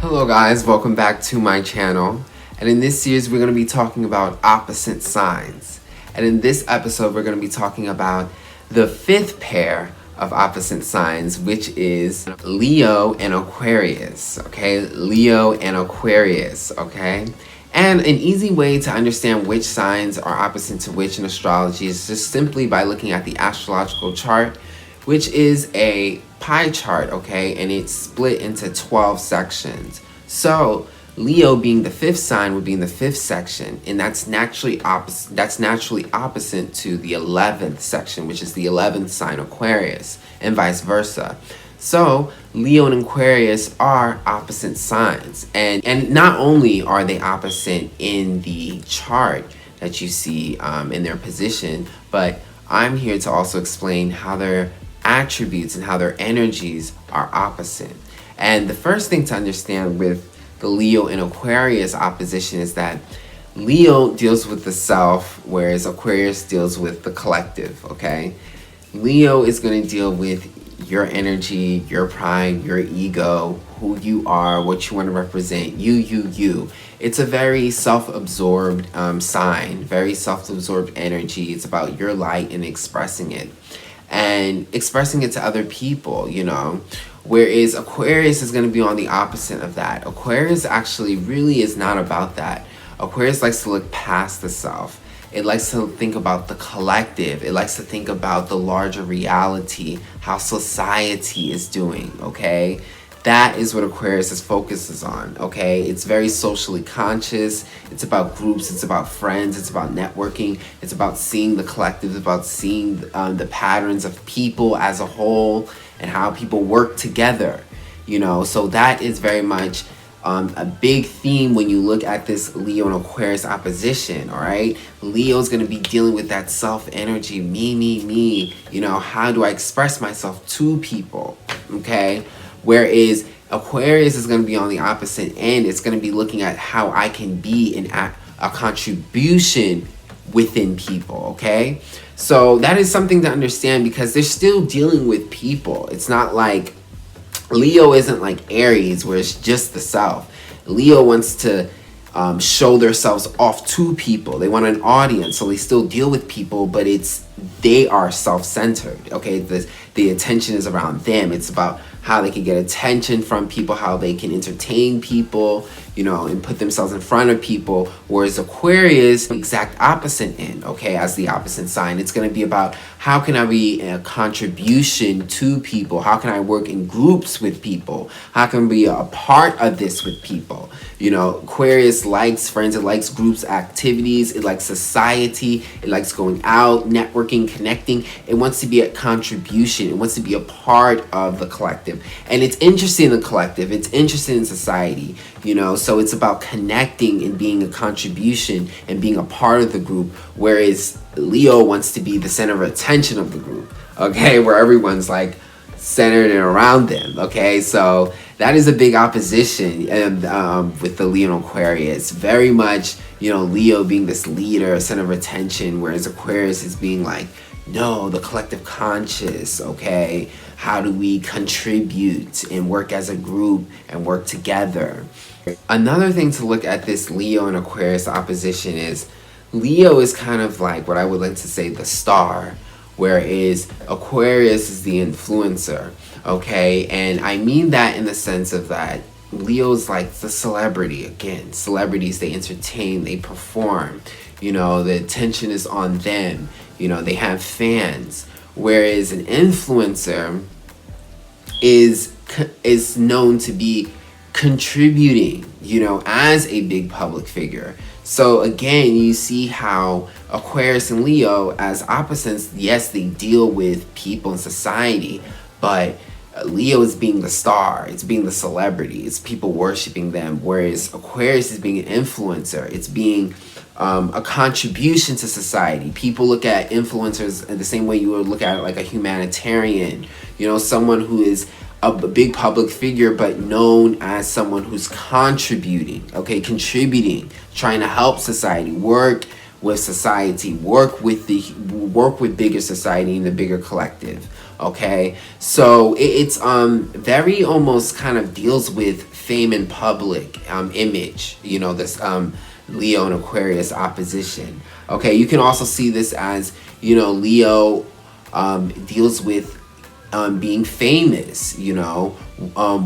Hello guys, welcome back to my channel. And in this series we're going to be talking about opposite signs. And in this episode we're going to be talking about the fifth pair of opposite signs, which is Leo and Aquarius. Okay, Leo and Aquarius. Okay. And an easy way to understand which signs are opposite to which in astrology is just simply by looking at the astrological chart, which is a pie chart, okay, and it's split into 12 sections. So Leo being the fifth sign would be in the fifth section, and that's naturally opposite to the 11th section, which is the 11th sign, Aquarius, and vice versa. So Leo and Aquarius are opposite signs, and not only are they opposite in the chart that you see in their position, but I'm here to also explain how their attributes and how their energies are opposite. And the first thing to understand with the Leo and Aquarius opposition is that Leo deals with the self, whereas Aquarius deals with the collective, okay? Leo is going to deal with your energy, your pride, your ego, who you are, what you want to represent, you. It's a very self-absorbed sign, very self-absorbed energy. It's about your light and expressing it. And expressing it to other people, you know. Whereas Aquarius is going to be on the opposite of that. Aquarius actually really is not about that. Aquarius likes to look past the self. It likes to think about the collective. It likes to think about the larger reality, how society is doing, okay? That is what Aquarius focuses on, okay? It's very socially conscious. It's about groups. It's about friends. It's about networking. It's about seeing the collective. It's about seeing the patterns of people as a whole and how people work together, you know? So that is very much a big theme when you look at this Leo and Aquarius opposition, all right? Leo's going to be dealing with that self energy, me, you know, how do I express myself to people, okay? Whereas Aquarius is going to be on the opposite end. It's going to be looking at how I can be a contribution within people, okay? So that is something to understand because they're still dealing with people. It's not like Leo isn't like Aries where it's just the self. Leo wants to show themselves off to people. They want an audience, so they still deal with people, but they are self-centered, okay? The attention is around them. It's about how they can get attention from people, how they can entertain people, you know, and put themselves in front of people. Whereas Aquarius, exact opposite end, okay, as the opposite sign. It's going to be about how can I be a contribution to people? How can I work in groups with people? How can I be a part of this with people? You know, Aquarius likes friends, it likes groups, activities, it likes society, it likes going out, networking, connecting. It wants to be a contribution. It wants to be a part of the collective. And it's interested in the collective. It's interested in society, you know. So it's about connecting and being a contribution and being a part of the group. Whereas Leo wants to be the center of attention of the group, okay, where everyone's like centered and around them, okay? So that is a big opposition with the Leo and Aquarius. Very much, you know, Leo being this leader, center of attention, whereas Aquarius is being like, no, the collective conscious, okay? How do we contribute and work as a group and work together? Another thing to look at this Leo and Aquarius opposition is Leo is kind of like what I would like to say the star, whereas Aquarius is the influencer, okay? And I mean that in the sense of that Leo's like the celebrity. Again, celebrities, they entertain, they perform, you know, the attention is on them, you know, they have fans. Whereas an influencer is known to be contributing, you know, as a big public figure. So again, you see how Aquarius and Leo as opposites, yes, they deal with people in society, but Leo is being the star, it's being the celebrity, it's people worshiping them, whereas Aquarius is being an influencer, it's being a contribution to society. People look at influencers in the same way you would look at like a humanitarian, you know, someone who is a big public figure but known as someone who's contributing, okay, contributing, trying to help society, work with society, work with bigger society and the bigger collective. Okay, so it's very almost kind of deals with fame and public image, you know, this Leo and Aquarius opposition. Okay, you can also see this as, you know, Leo deals with being famous, you know,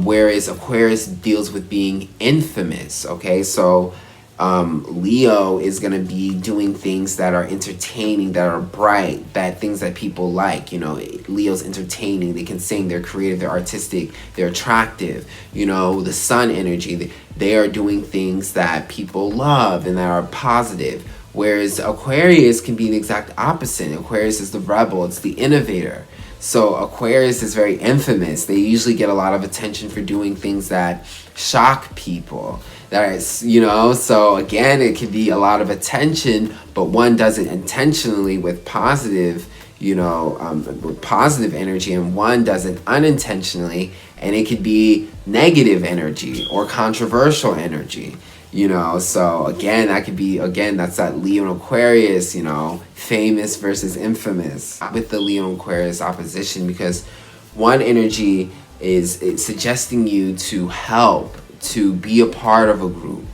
whereas Aquarius deals with being infamous. Okay, so Leo is going to be doing things that are entertaining, that are bright, that things that people like. You know, Leo's entertaining, they can sing, they're creative, they're artistic, they're attractive. You know, the sun energy, they are doing things that people love and that are positive. Whereas Aquarius can be the exact opposite. Aquarius is the rebel, it's the innovator. So Aquarius is very infamous. They usually get a lot of attention for doing things that shock people. That is, you know, so again, it can be a lot of attention, but one does it intentionally with positive, you know, with positive energy, and one does it unintentionally, and it could be negative energy or controversial energy. You know, so again, that could be, again, that's that Leo and Aquarius, you know, famous versus infamous with the Leo and Aquarius opposition, because one energy is it's suggesting you to help, to be a part of a group.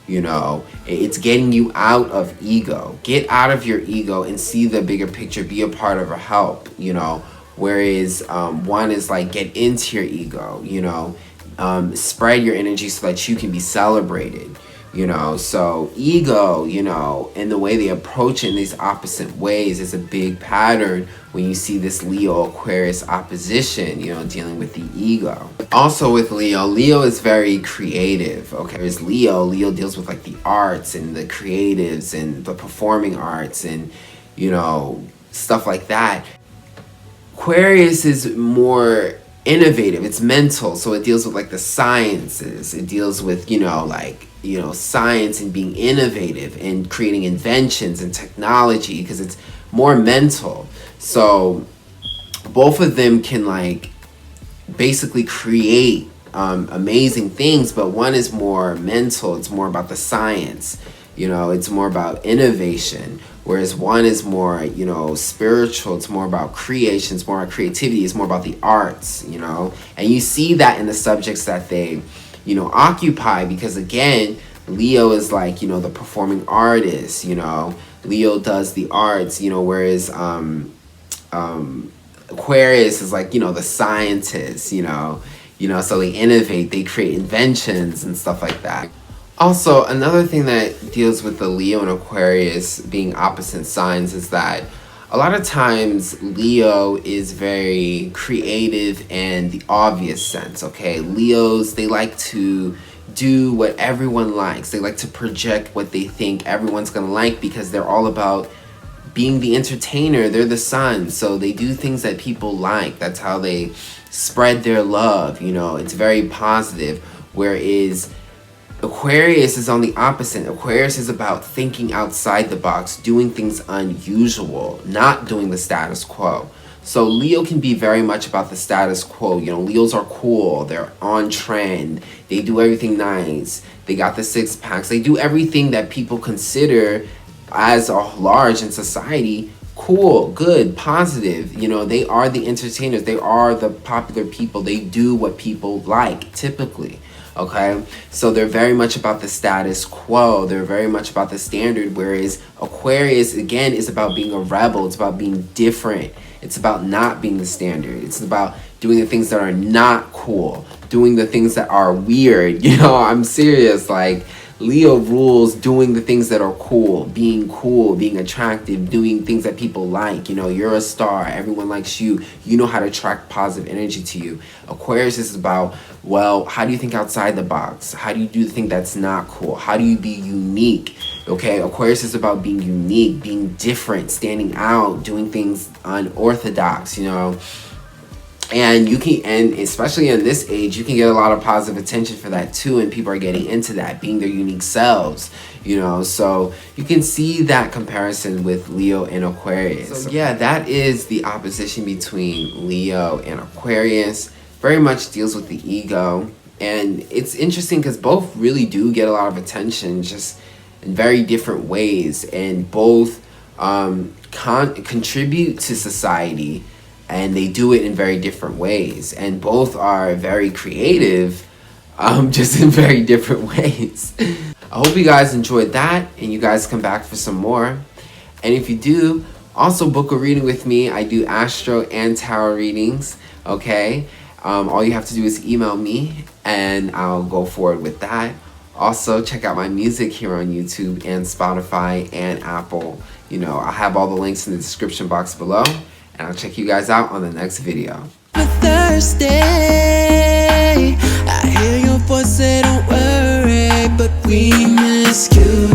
You know, it's getting you out of ego. Get out of your ego and see the bigger picture, be a part of a help, you know, whereas one is like get into your ego, you know, spread your energy so that you can be celebrated. You know, so ego, you know, and the way they approach it in these opposite ways is a big pattern when you see this Leo Aquarius opposition, you know, dealing with the ego. Also with Leo, Leo is very creative, okay? There's Leo deals with like the arts and the creatives and the performing arts and, you know, stuff like that. Aquarius is more innovative, it's mental, so it deals with like the sciences, it deals with, you know, like, you know, science and being innovative and creating inventions and technology, because it's more mental. So both of them can like basically create amazing things, but one is more mental, it's more about the science, you know, it's more about innovation, whereas one is more, you know, spiritual, it's more about creation, it's more about creativity, it's more about the arts, you know, and you see that in the subjects that they, you know, occupy, because again, Leo is like, you know, the performing artist, you know, Leo does the arts, you know, whereas Aquarius is like, you know, the scientist, you know, so they innovate, they create inventions and stuff like that. Also, another thing that deals with the Leo and Aquarius being opposite signs is that a lot of times Leo is very creative in the obvious sense, okay? Leos, they like to do what everyone likes. They like to project what they think everyone's gonna like, because they're all about being the entertainer. They're the sun, so they do things that people like. That's how they spread their love, you know? It's very positive, whereas Aquarius is on the opposite. Aquarius is about thinking outside the box, doing things unusual, not doing the status quo. So Leo can be very much about the status quo. You know, Leos are cool, they're on trend, they do everything nice, they got the six packs, they do everything that people consider as a large in society cool, good, positive. You know, they are the entertainers, they are the popular people, they do what people like typically. Okay, so they're very much about the status quo, they're very much about the standard, whereas Aquarius, again, is about being a rebel, it's about being different, it's about not being the standard, it's about doing the things that are not cool, doing the things that are weird, you know, I'm serious, like, Leo rules doing the things that are cool, being attractive, doing things that people like. You know, you're a star, everyone likes you, you know how to attract positive energy to you. Aquarius is about, well, how do you think outside the box? How do you do the thing that's not cool? How do you be unique? Okay, Aquarius is about being unique, being different, standing out, doing things unorthodox, you know. And you can, and especially in this age, you can get a lot of positive attention for that too, and people are getting into that, being their unique selves, you know. So you can see that comparison with Leo and Aquarius. So yeah, that is the opposition between Leo and Aquarius. Very much deals with the ego, and it's interesting because both really do get a lot of attention, just in very different ways, and both contribute to society, and they do it in very different ways, and both are very creative, just in very different ways. I hope you guys enjoyed that, and you guys come back for some more. And if you do, also book a reading with me. I do astro and tarot readings, okay? All you have to do is email me, and I'll go forward with that. Also, check out my music here on YouTube and Spotify and Apple. You know, I'll have all the links in the description box below, and I'll check you guys out on the next video. Thursday, I hear your voice say don't worry, but we miss you.